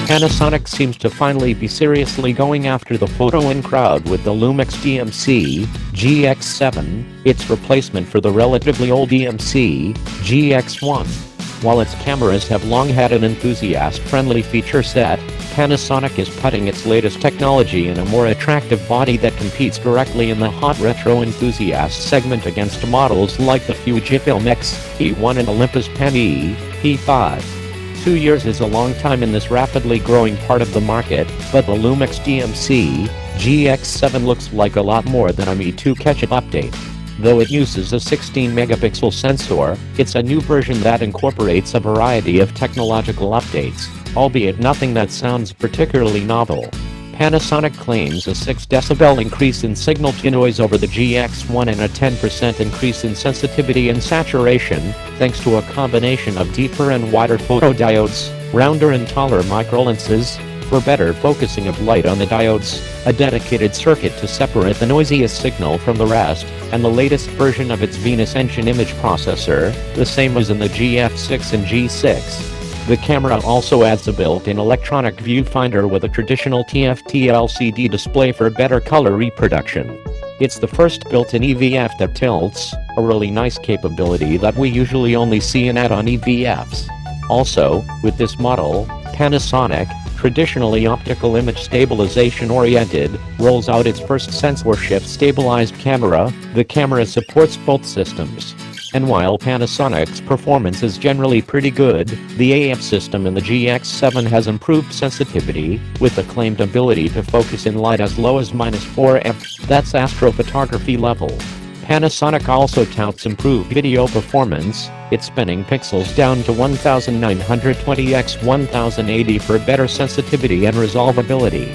Panasonic seems to finally be seriously going after the photo-in crowd with the Lumix DMC GX7, its replacement for the relatively old DMC GX1. While its cameras have long had an enthusiast-friendly feature set, Panasonic is putting its latest technology in a more attractive body that competes directly in the hot retro enthusiast segment against models like the Fujifilm X-T1 and Olympus Pen E-P5. 2 years is a long time in this rapidly growing part of the market, but the Lumix DMC GX7 looks like a lot more than a Me Too catch-up update. Though it uses a 16-megapixel sensor, it's a new version that incorporates a variety of technological updates, albeit nothing that sounds particularly novel. Panasonic claims a 6 decibel increase in signal-to-noise over the GX1 and a 10% increase in sensitivity and saturation, thanks to a combination of deeper and wider photodiodes, rounder and taller microlenses, for better focusing of light on the diodes, a dedicated circuit to separate the noisiest signal from the rest, and the latest version of its Venus engine image processor, the same as in the GF6 and G6. The camera also adds a built-in electronic viewfinder with a traditional TFT LCD display for better color reproduction. It's the first built-in EVF that tilts, a really nice capability that we usually only see in add-on EVFs. Also, with this model, Panasonic, traditionally optical image stabilization oriented, rolls out its first sensor shift stabilized camera. The camera supports both systems. And while Panasonic's performance is generally pretty good, the AF system in the GX7 has improved sensitivity, with the claimed ability to focus in light as low as -4 f, that's astrophotography level. Panasonic also touts improved video performance, it's spinning pixels down to 1920 x 1080 for better sensitivity and resolvability.